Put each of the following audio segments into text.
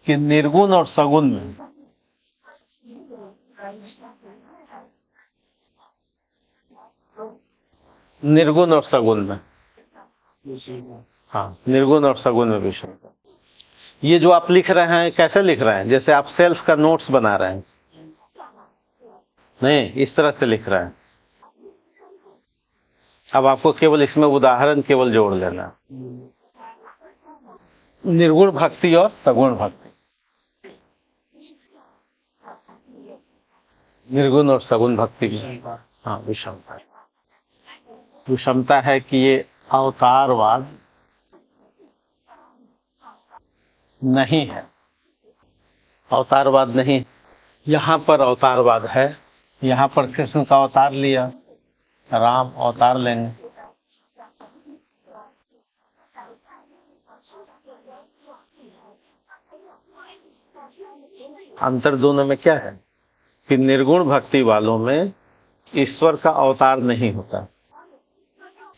कि निर्गुण और सगुण में निर्गुण और सगुण में हाँ, निर्गुण और सगुण में विषमता। ये जो आप लिख रहे हैं कैसे लिख रहे हैं? जैसे आप सेल्फ का नोट्स बना रहे हैं, नहीं, इस तरह से लिख रहे हैं। अब आपको केवल इसमें उदाहरण केवल जोड़ लेना, निर्गुण भक्ति और सगुण भक्ति, निर्गुण और सगुण भक्ति में हाँ विषमता। विषमता है कि ये अवतारवाद नहीं है, अवतारवाद नहीं। यहां पर अवतारवाद है, यहां पर कृष्ण का अवतार लिया, राम अवतार लेंगे। अंतर दोनों में क्या है कि निर्गुण भक्ति वालों में ईश्वर का अवतार नहीं होता,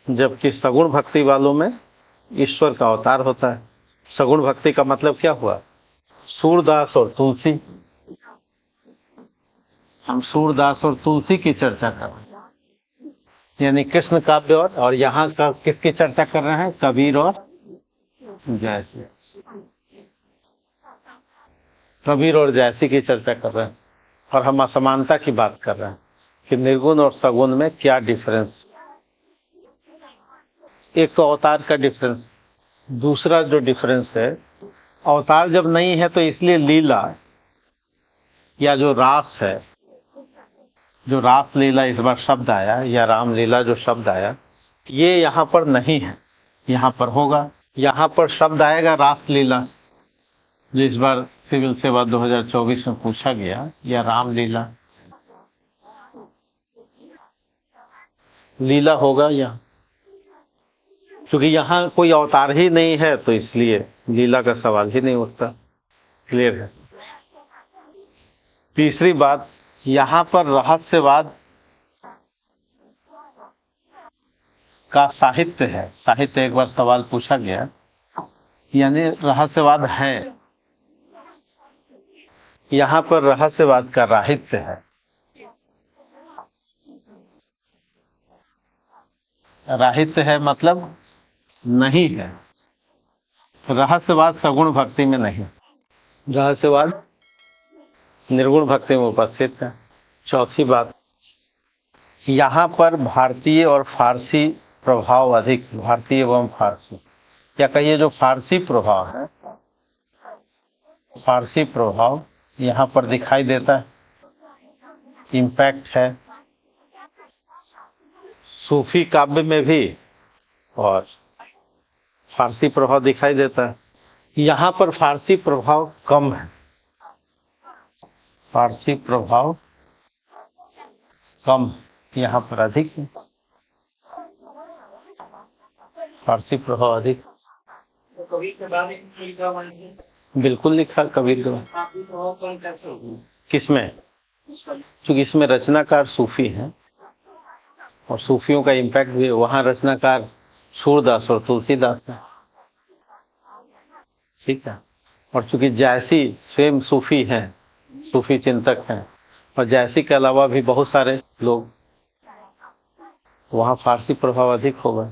जबकि सगुण भक्ति वालों में ईश्वर का अवतार होता है। सगुण भक्ति का मतलब क्या हुआ? सूरदास और तुलसी। हम सूरदास और तुलसी की चर्चा कर रहे हैं, यानी कृष्ण काव्य और यहाँ का किसकी चर्चा कर रहे हैं? कबीर और जयसी। कबीर और जयसी की चर्चा कर रहे हैं, और हम असमानता की बात कर रहे हैं कि निर्गुण और सगुण में क्या डिफरेंस। एक तो अवतार का डिफरेंस, दूसरा जो डिफरेंस है, अवतार जब नहीं है तो इसलिए लीला या जो रास है, जो रास लीला इस बार शब्द आया, या रामलीला जो शब्द आया, ये यहाँ पर नहीं है, यहाँ पर होगा। यहाँ पर शब्द आएगा रास लीला, जो इस बार सिविल सेवा 2024 में पूछा गया, या रामलीला। लीला होगा यहाँ, क्योंकि यहाँ कोई अवतार ही नहीं है, तो इसलिए लीला का सवाल ही नहीं उठता। क्लियर है? तीसरी बात, यहाँ पर रहस्यवाद का साहित्य है। साहित्य एक बार सवाल पूछा गया, यानी रहस्यवाद है। यहाँ पर रहस्यवाद का राहित्य है। राहित्य है मतलब नहीं है। रहस्यवाद सगुण भक्ति में नहीं, रहस्यवाद निर्गुण भक्ति में उपस्थित है। चौथी बात, यहाँ पर भारतीय और फारसी प्रभाव अधिक, भारतीय एवं फारसी, या कहिए जो फारसी प्रभाव है, फारसी प्रभाव यहाँ पर दिखाई देता है, इम्पैक्ट है। सूफी काव्य में भी और फारसी प्रभाव दिखाई देता है। यहाँ पर फारसी प्रभाव कम है, फारसी प्रभाव कम, यहाँ पर अधिक है। फारसी प्रभाव अधिक। बिल्कुल लिखा कबीर के। किसमें? क्योंकि इसमें रचनाकार सूफी हैं, और सूफियों का इम्पैक्ट भी, वहां रचनाकार सूरदास और तुलसीदास है। ठीक है? और चूंकि जैसी स्वयं सूफी हैं, सूफी चिंतक हैं, और जैसी के अलावा भी बहुत सारे लोग, वहां फारसी प्रभाव अधिक होगा।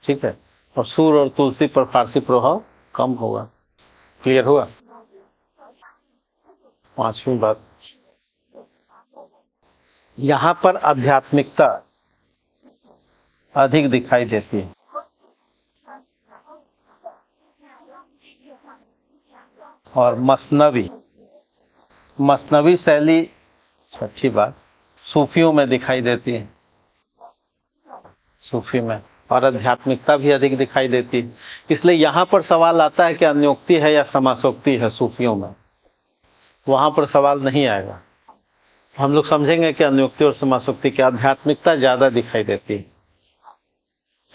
ठीक है? और सूर और तुलसी पर फारसी प्रभाव कम होगा। क्लियर हुआ? पांचवी बात, यहाँ पर आध्यात्मिकता अधिक दिखाई देती है। और मसनवी शैली, अच्छी बात, सूफियों में दिखाई देती है, सूफी में, और आध्यात्मिकता भी अधिक दिखाई देती है। इसलिए यहाँ पर सवाल आता है कि अन्योक्ति है या समासोक्ति है सूफियों में, वहां पर सवाल नहीं आएगा। हम लोग समझेंगे कि अन्योक्ति और समासोक्ति की आध्यात्मिकता ज्यादा दिखाई देती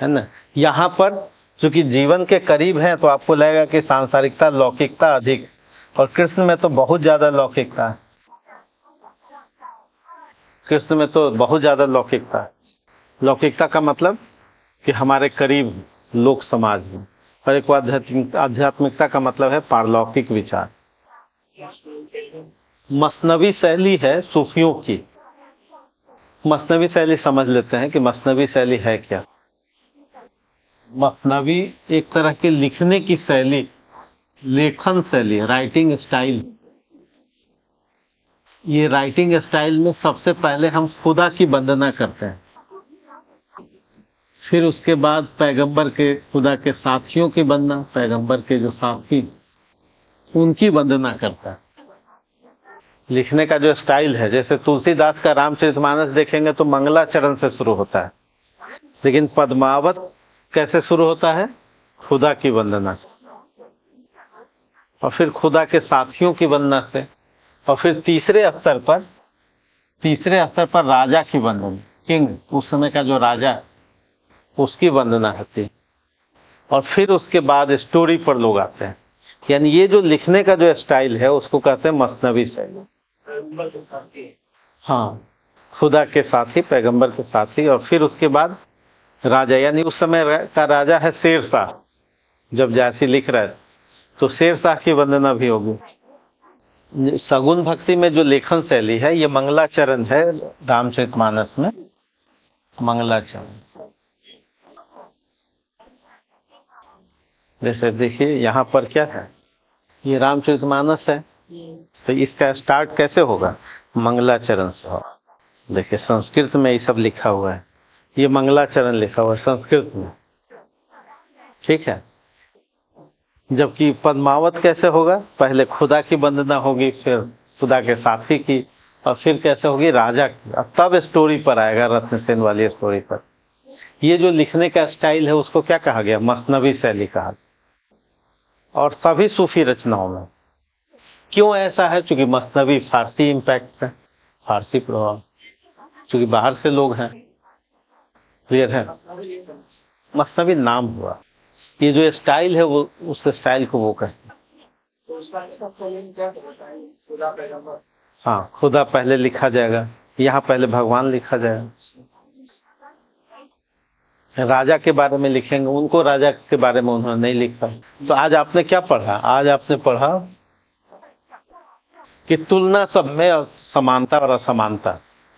है ना। यहाँ पर चूंकि जीवन के करीब है, तो आपको लगेगा कि सांसारिकता, लौकिकता अधिक, और कृष्ण में तो बहुत ज्यादा लौकिकता है। कृष्ण में तो बहुत ज्यादा लौकिकता है। लौकिकता का मतलब कि हमारे करीब लोक समाज में, और एक आध्यात्मिकता का मतलब है पारलौकिक विचार। मसनवी शैली है सूफियों की। मसनवी शैली समझ लेते हैं कि मसनवी शैली है क्या। मसनवी एक तरह की लिखने की शैली, लेखन शैली, राइटिंग स्टाइल। ये राइटिंग स्टाइल में सबसे पहले हम खुदा की वंदना करते हैं, फिर उसके बाद पैगंबर के, खुदा के साथियों की वंदना, पैगंबर के जो साथी उनकी वंदना करता है। लिखने का जो स्टाइल है, जैसे तुलसीदास का रामचरितमानस देखेंगे तो मंगलाचरण से शुरू होता है, लेकिन पद्मावत कैसे शुरू होता है? खुदा की वंदना से, और फिर खुदा के साथियों की वंदना से, और फिर तीसरे स्तर पर राजा की वंदना, किंग, उस समय का जो राजा, उसकी वंदना होती है। और फिर उसके बाद स्टोरी पर लोग आते हैं। यानी ये जो लिखने का जो स्टाइल है उसको कहते हैं मसनवी शैली। हाँ, खुदा के साथी, पैगंबर के साथी, और फिर उसके बाद राजा। यानी उस समय का राजा है शेरशाह। जब जैसी लिख रहा है तो शेरशाह की वंदना भी होगी। सगुन भक्ति में जो लेखन शैली है ये मंगलाचरण है। रामचरितमानस में मंगलाचरण, जैसे देखिए यहाँ पर क्या है, ये रामचरितमानस है, तो इसका स्टार्ट कैसे होगा? मंगलाचरण से होगा। देखिए संस्कृत में ये सब लिखा हुआ है, ये मंगलाचरण लिखा हुआ है संस्कृत में, ठीक है। जबकि पद्मावत कैसे होगा? पहले खुदा की वंदना होगी, फिर खुदा के साथी की, और फिर कैसे होगी? राजा की, और तब स्टोरी पर आएगा, रत्नसेन वाली स्टोरी पर। ये जो लिखने का स्टाइल है उसको क्या कहा गया? मसनवी शैली कहा। और सभी सूफी रचनाओं में क्यों ऐसा है? क्योंकि मसनवी फारसी इंपैक्ट है, फारसी प्रभाव, क्योंकि बाहर से लोग हैं। क्लियर है? मसनवी नाम हुआ, ये जो स्टाइल है वो उस स्टाइल को वो कहते हैं। हाँ, खुदा पहले लिखा जाएगा, यहाँ पहले भगवान लिखा जाएगा, राजा के बारे में लिखेंगे, उनको राजा के बारे में उन्होंने नहीं लिखा। तो आज आपने क्या पढ़ा? आज आपने पढ़ा कि तुलना सब में, और समानता और असमानता।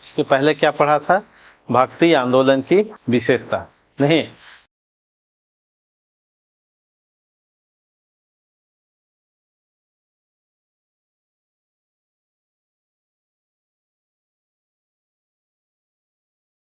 इसके पहले क्या पढ़ा था? भक्ति आंदोलन की विशेषता नहीं,